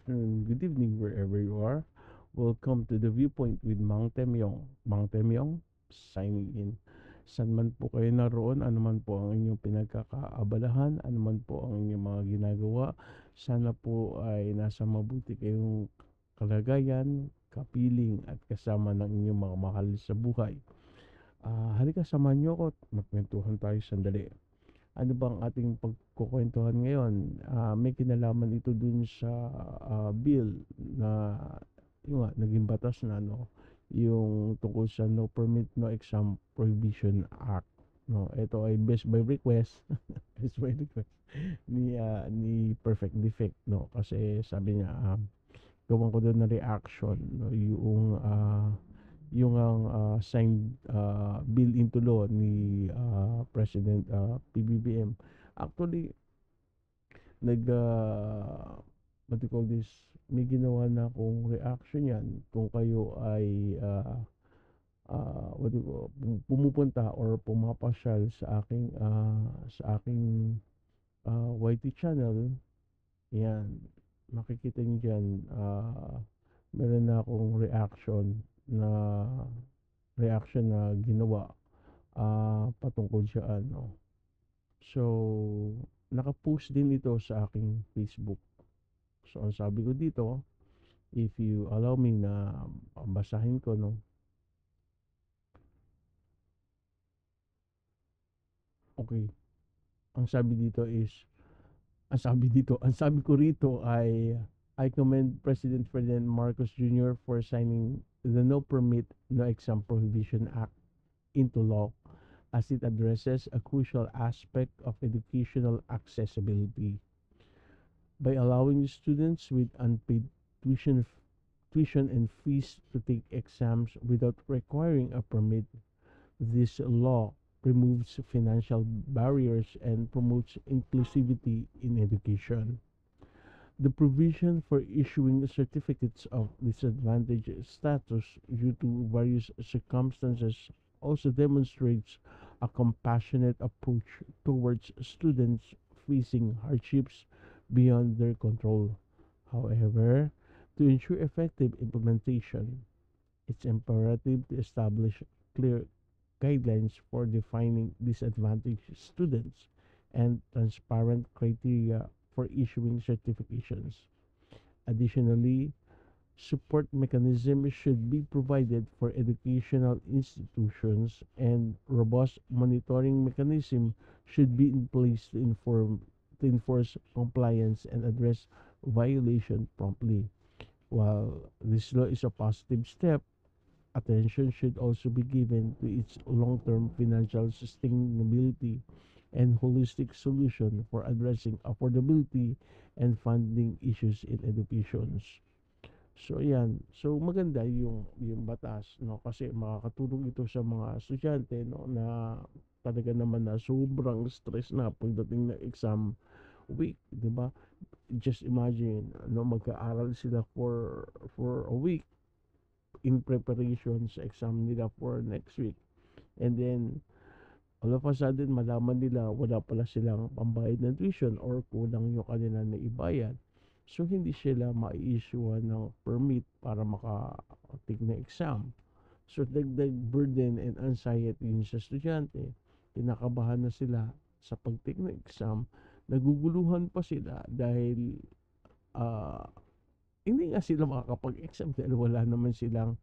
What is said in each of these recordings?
afternoon, good evening, wherever you are. Welcome to the Viewpoint with Mang Temyong. Mang Temyong, signing in. San man po kayo naroon, ano man po ang inyong pinagkakaabalahan, ano man po ang inyong mga ginagawa, sana po ay nasa mabuti kayong kalagayan, kapiling at kasama ng inyong mga mahal sa buhay. Halika, samahan niyo ako at magkwentuhan tayo sandali. Ano bang ating pagkukwentuhan ngayon? May kinalaman ito dun sa bill na yung nga, naging batas na yung tungkol sa No Permit No Exam Prohibition Act. No, ito ay best by request, best by request ni Perfect Defect, no, kasi sabi niya gawan ko doon na reaction, no, yung ang signed bill into law ni President PBBM. Actually, nag what do you call this? May ginawa na akong reaction yan kung kayo ay what do you, pumupunta or pumapasyal sa aking YT channel. Yan, makikita niyo diyan, meron na akong na reaction na ginawa patungkol sa ano. So, naka-post din ito sa aking Facebook. So, ang sabi ko dito, if you allow me na basahin ko, no? Okay. Ang sabi dito is, ang sabi ko rito ay, I commend President Ferdinand Marcos Jr. for signing the No Permit, No Exam Prohibition Act into law as it addresses a crucial aspect of educational accessibility. By allowing students with unpaid tuition and fees to take exams without requiring a permit, this law removes financial barriers and promotes inclusivity in education. The provision for issuing certificates of disadvantaged status due to various circumstances also demonstrates a compassionate approach towards students facing hardships beyond their control. However, to ensure effective implementation, it's imperative to establish clear guidelines for defining disadvantaged students and transparent criteria for issuing certifications. Additionally, support mechanisms should be provided for educational institutions and robust monitoring mechanism should be in place to enforce compliance and address violation promptly. While this law is a positive step, attention should also be given to its long-term financial sustainability and holistic solution for addressing affordability and funding issues in education. So ayan, so maganda yung batas, no, kasi makakatulong ito sa mga estudyante, no, na talaga naman na sobrang stress na pagdating ng exam week, 'di ba? Just imagine, no, mag-aaral sila for a week in preparation sa exam nila for next week. And then, all of a sudden, malaman nila wala pala silang pambayad ng tuition or kulang yung kanila na ibayad. So, hindi sila ma-issue ng permit para maka-take na exam. So, dagdag burden and anxiety yun sa estudyante. Kinakabahan na sila sa pag-take ng exam. Naguguluhan pa sila dahil uh, hindi nga sila makakapag-exam dahil wala naman silang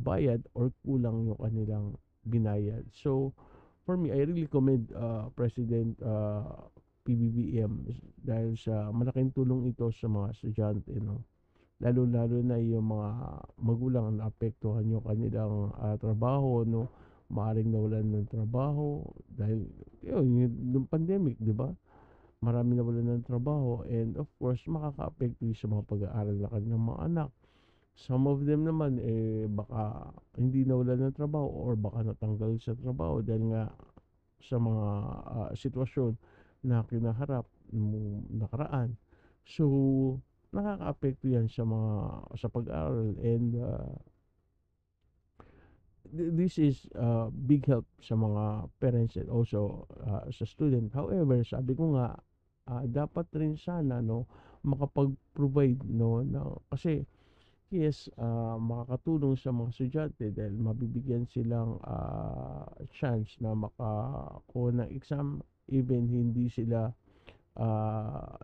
bayad or kulang yung kanilang binayad. So, for me, I really commend President PBBM dahil sa malaking tulong ito sa mga estudyante, no? Lalo-lalo na yung mga magulang na apektuhan yung kanilang trabaho, no? Maaring nawalan ng trabaho dahil yung pandemic, di ba? Marami nawalan ng trabaho and of course makakaapekto sa mga pag-aaral na kanilang mga anak. Some of them naman baka hindi nawalan ng trabaho or baka natanggal sa trabaho dahil nga sa mga sitwasyon na kinaharap nung nakaraan. So nakakaapekto yan sa pag-aaral and this is big help sa mga parents and also sa student. However, sabi ko nga dapat rin sana, no, makapag-provide, no, kasi yes, makakatulong sa mga estudyante dahil mabibigyan silang chance na makakuha ng exam even hindi sila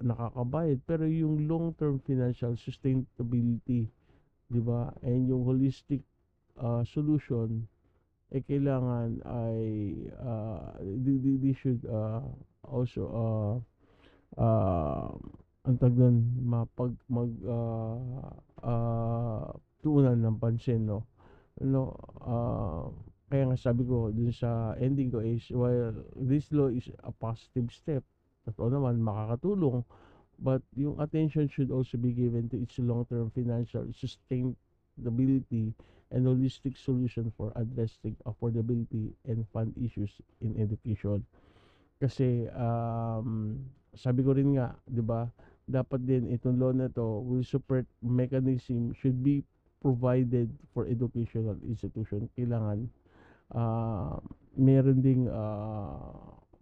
nakakabayad, pero yung long term financial sustainability, 'di ba, and yung holistic solution, kailangan ay they should also uh, ang tawag dun, tuunan ng pansin, no, no, kaya nga sabi ko dun sa ending ko is, while this law is a positive step, totoo naman makakatulong, but yung attention should also be given to its long-term financial sustainability and holistic solution for addressing affordability and fund issues in education. Kasi sabi ko rin nga, 'di ba, dapat din itong law na to will support mechanism should be provided for educational institution. Kailangan meron ding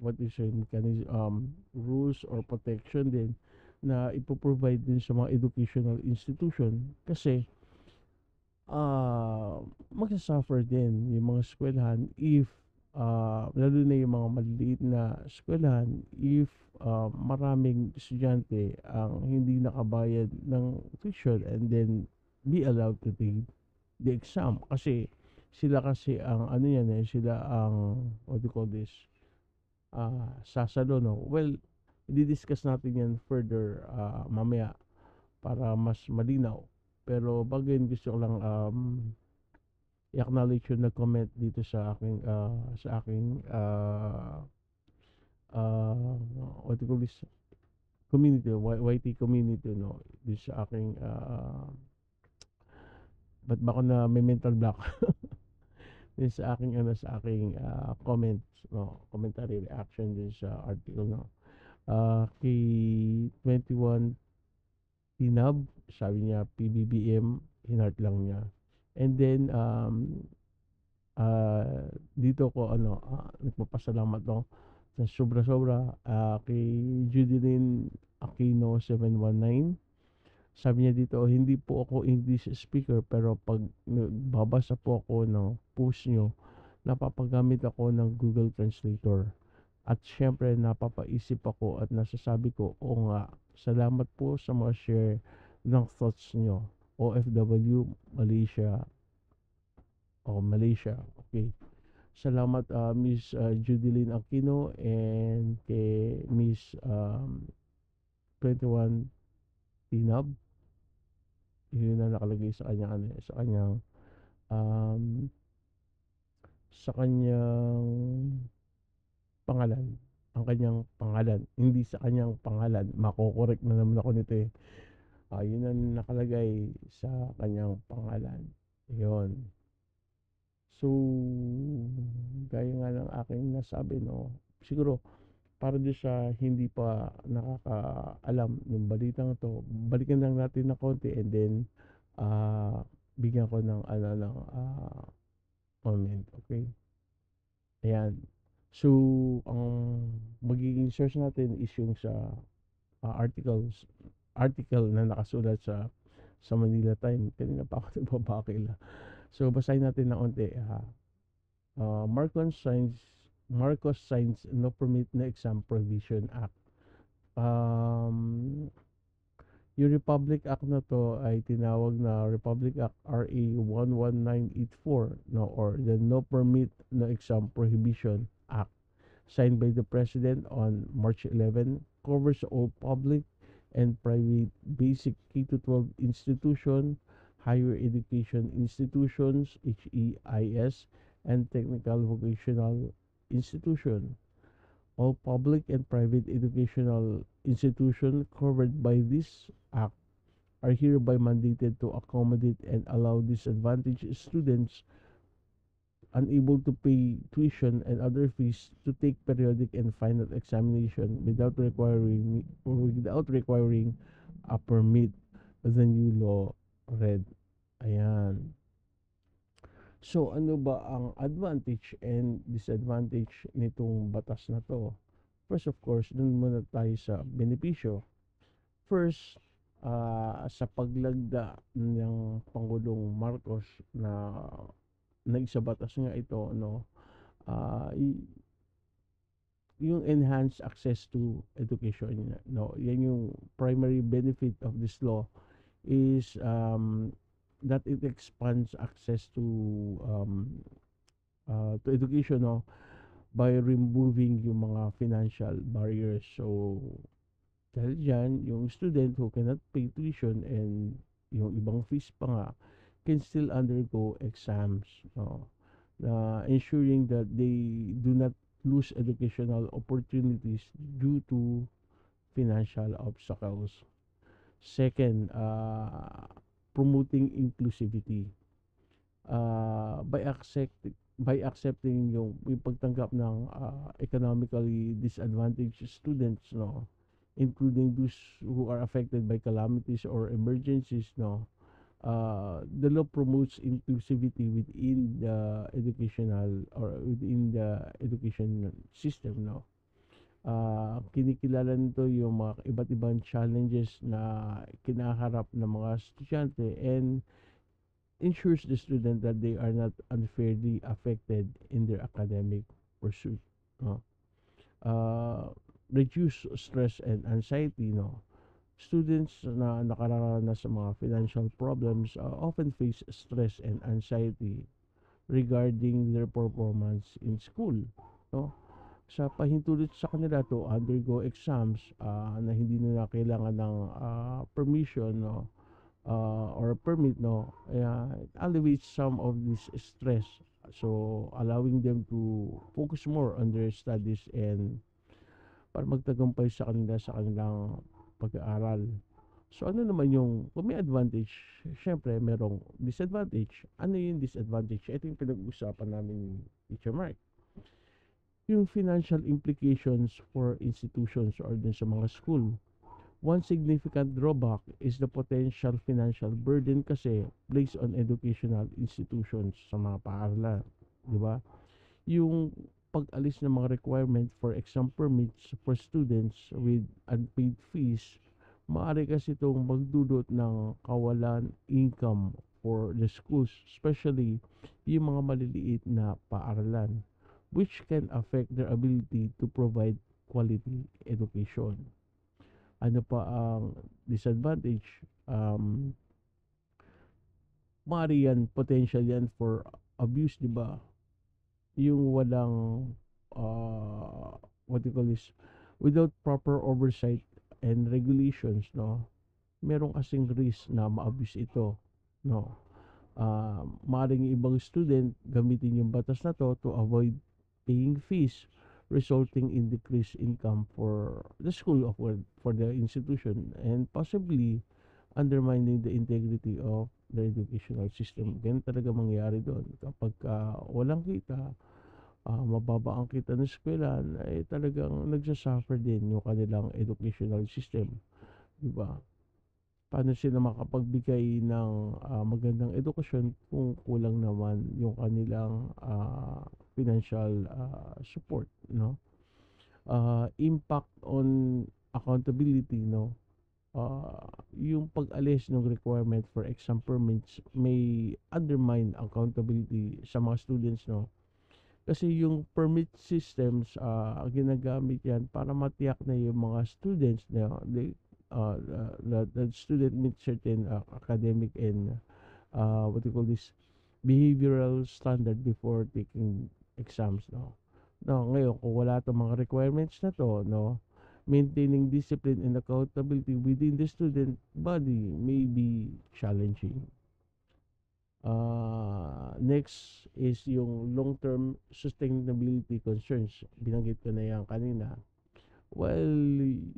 what is it, mechanism, rules or protection din na ipoprovide din sa mga educational institution, kasi magsasuffer din yung mga eskwelahan if lalo na yung mga maliliit na eskwelahan if maraming estudyante ang hindi nakabayad ng tuition and then be allowed to take the exam, kasi sila kasi ang ano yan, sila ang what do you call this, sasalo, no, well, i-discuss natin yan further mamaya para mas malinaw, pero bago yun gusto ko lang i-acknowledge yung nag-comment dito uh, what do you call this, community, YT community, no, dito sa aking ba't ba ako na may mental block din sa aking comments, no, commentary reaction din sa article, no, kay 21 Tinab, sabi niya PBBM, hinart lang niya, and then dito ko nagpapasalamat, no, sa sobra-sobra kay Judeline Aquino 719. Sabi niya dito, hindi po ako English speaker, pero pag babasa po ako ng post nyo, napapagamit ako ng Google Translator. At syempre, napapaisip ako at nasasabi ko, o nga, salamat po sa mga share ng thoughts nyo. OFW, Malaysia, Malaysia. Okay. Salamat Miss Judeline Aquino and kay Miss 21 Tinab. Yun na nakalagay sa kanyang um, sa kanyang pangalan, ang kanyang pangalan, hindi sa kanyang pangalan. Mako-correct na naman ako nito eh. Yun ang nakalagay sa kanyang pangalan. Yun. So, gaya nga ng aking nasabi, no, siguro para doon sa hindi pa nakakaalam ng balitang to, balikan lang natin na konti and then bigyan ko ng comment, okay? Ayan. So, ang magiging source natin is yung sa article na nakasulat sa Manila Time. Kanina pa ako nagbabakil. So, basahin natin na konti. Marcos signs no permit na exam provision act. Yung Republic Act na to ay tinawag na Republic Act RA 11984, no, or the No Permit No Exam Prohibition Act, signed by the President on March 11, covers all public and private basic K-12 institution, higher education institutions, HEIS, and technical vocational institution. All public and private educational institutions covered by this act are hereby mandated to accommodate and allow disadvantaged students unable to pay tuition and other fees to take periodic and final examination without requiring a permit, the new law read. Ayan. So, ano ba ang advantage and disadvantage nitong batas na to? First, of course, dun muna tayo sa benepisyo. First, sa paglagda ng Pangulong Marcos na nagsabatas nga ito, no, ah, yung enhanced access to education, no, yan yung primary benefit of this law is that it expands access to education, no, by removing yung mga financial barriers. So dahil dyan, yung student who cannot pay tuition and yung ibang fees pa nga can still undergo exams, no, na ensuring that they do not lose educational opportunities due to financial obstacles. Second, promoting inclusivity. By accepting yung pagtanggap ng economically disadvantaged students, no, including those who are affected by calamities or emergencies, no, the law promotes inclusivity within the educational or within the education system, no. Kinikilala nito yung mga iba't ibang challenges na kinaharap ng mga estudyante and ensures the student that they are not unfairly affected in their academic pursuit, no. uh, Reduce stress and anxiety, no. Students na nakararanas sa mga financial problems often face stress and anxiety regarding their performance in school, no. Sa pahintulot sa kanila to undergo exams na hindi nila kailangan ng permission, no, or permit, no, it alleviates some of this stress, so allowing them to focus more on their studies and para magtagumpay sa kanila sa kanilang pag-aaral. So ano naman yung kung may advantage, syempre merong disadvantage. Ano yung disadvantage? Ito yung pinag-uusapan namin ni Teacher Mark. Yung financial implications for institutions or din sa mga school. One significant drawback is the potential financial burden kasi placed on educational institutions sa mga paaralan, di ba? Yung pag-alis ng mga requirement for exam permits for students with unpaid fees, maaari kasi itong magdudot ng kawalan income for the schools, especially yung mga maliliit na paaralan, which can affect their ability to provide quality education. Ano pa ang disadvantage? Maaari yan, potential yan for abuse, di ba? Yung walang what do you call this, without proper oversight and regulations, no, merong kasing risk na ma-abuse ito, no. Maaaring ibang student gamitin yung batas na to avoid paying fees, resulting in decreased income for the school or for the institution and possibly undermining the integrity of the educational system. Ganun talaga mangyayari doon kapag walang kita, mababa ang kita ng eskwelahan, ay talagang nagsasuffer din yung kanilang educational system, di ba? Paano sila makapagbigay ng magandang edukasyon kung kulang naman yung kanilang financial support, no? Impact on accountability, no? Yung pag-alis ng requirement for exam permits may undermine accountability sa mga students, no? Kasi yung permit systems, ginagamit yan para matiyak na yung mga students na the student meet certain academic and what do you call this, behavioral standard before taking exams, no. No, ngayon kung wala tong mga requirements na to, no, maintaining discipline and accountability within the student body may be challenging. Next is yung long-term sustainability concerns. Binanggit ko na yan kanina. While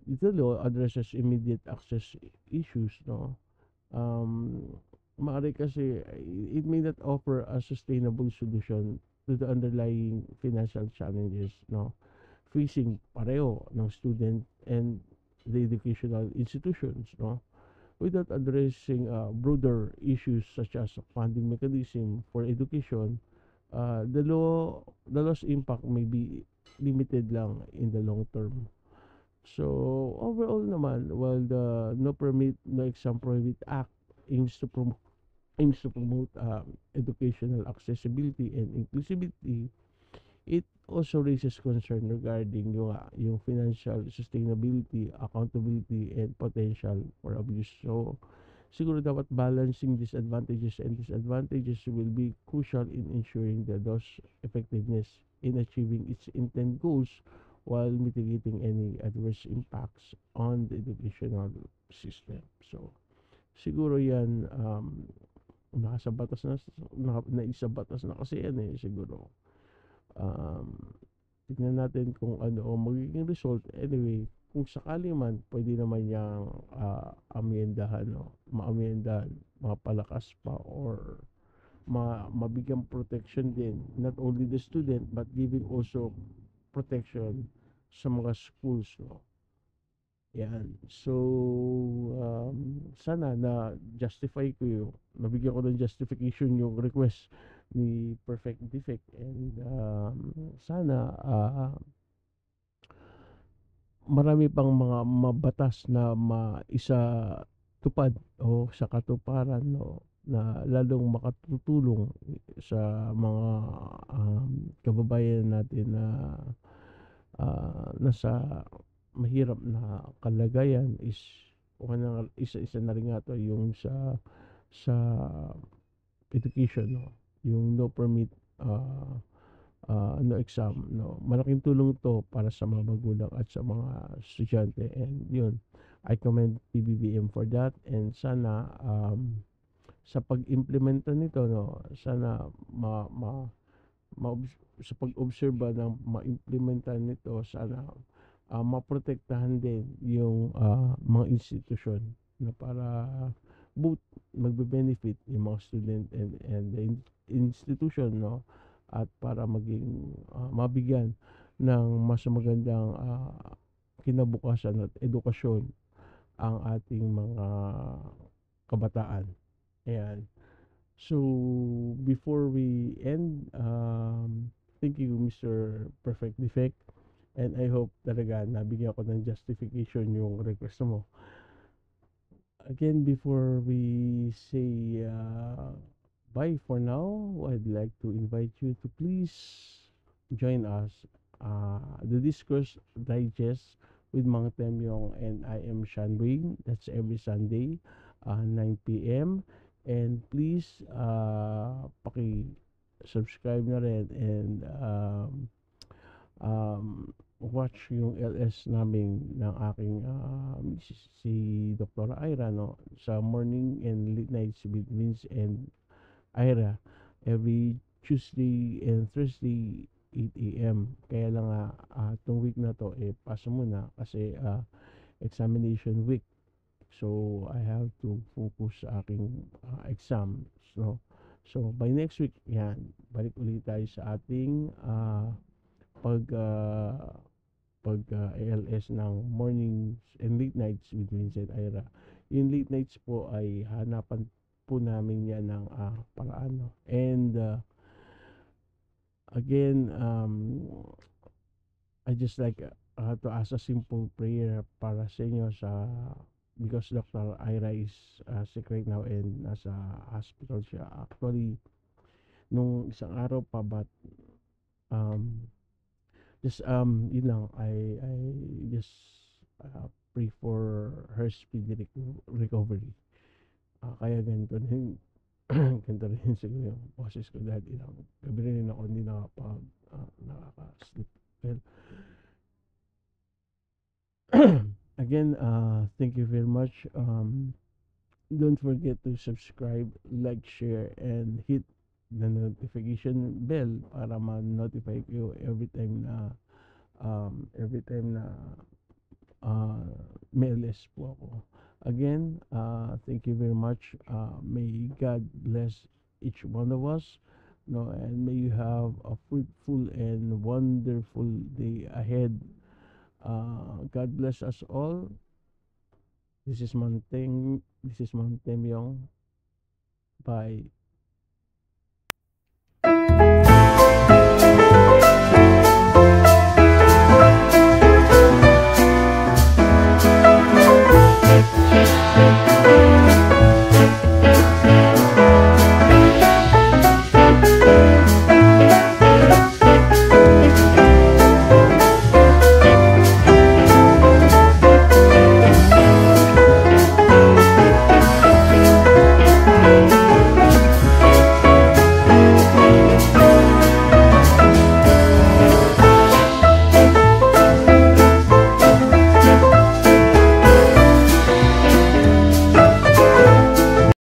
the law addresses immediate access issues, no, maaari kasi it may not offer a sustainable solution to the underlying financial challenges, no, facing pareho ng student and the educational institutions, no, without addressing broader issues such as funding mechanism for education. The law's impact may be limited lang in the long term. So, overall naman, while the No Permit, No Exam Prohibit Act aims to promote educational accessibility and inclusivity, it also raises concern regarding yung financial sustainability, accountability, and potential for abuse. So, siguro dapat balancing disadvantages and disadvantages will be crucial in ensuring the DOS effectiveness in achieving its intent goals while mitigating any adverse impacts on the educational system. So, siguro yan, nasa batas naisa batas na kasi yan eh, siguro. Um, Tignan natin kung ano ang magiging result. Anyway, kung sakali man, pwede naman niyang amyendahan, no? Maamyendahan, mapalakas pa, or mabigyan protection din, not only the student, but giving also protection sa mga schools, no? Yan. So, sana na justify ko yung, nabigyan ko ng justification yung request ni Perfect Defect, and sana marami pang mga mabatas na maisa tupad o sa katuparan, no, na lalong makatutulong sa mga kababayan natin na nasa mahirap na kalagayan. Is kung ano, isa-isa na rin nga to yung sa education, no, yung no permit, no exam, no, malaking tulong to para sa mga magulang at sa mga estudyante, and yun, I commend PBBM for that, and sana sa pag-implementa nito, no, sana ma sa pag-obserba ng ma-implementa nito, sana maprotektahan din yung mga institusyon na para both magbe-benefit yung mga student and the institution, no, at para maging mabigyan ng mas magandang kinabukasan at edukasyon ang ating mga kabataan. Ayan. So, before we end, thank you, Mr. Perfect Defect. And I hope talaga nabigyan ko ng justification yung request mo. Again, before we say bye for now, I'd like to invite you to please join us, the Discourse Digest with Mang Temyong and I am Sean Wayne. That's every Sunday, 9 p.m. And please, paki-subscribe na rin, and watch yung LS namin ng aking si Dr. Ira, no, sa Morning and Late Nights with Vince and Ira, every Tuesday and Thursday 8 a.m. Kaya lang itong week na to paso muna kasi examination week, so I have to focus sa aking exams, no. So by next week, yan, balik ulit tayo sa ating pag ALS ng Mornings and Late Nights with Vincent Ira. Yung late nights po ay hanapan po namin yan ng paraan, no? And again, I just like to ask a simple prayer para sa inyo, because Dr. Ira is sick right now and nasa hospital siya. Actually, nung isang araw pa, but just yun lang, I just pray for her speedy recovery. Kaya ganito rin ganito rin siguro yung boses ko dahil ilang gabi rin ako hindi nakaka-sleep well. Again, thank you very much. Don't forget to subscribe, like, share, and hit the notification bell para ma-notify kayo every time na may LS po ako. Again, thank you very much. May God bless each one of us, no, and may you have a fruitful and wonderful day ahead. God bless us all. This is Manteng. This is Mantemyong. Bye.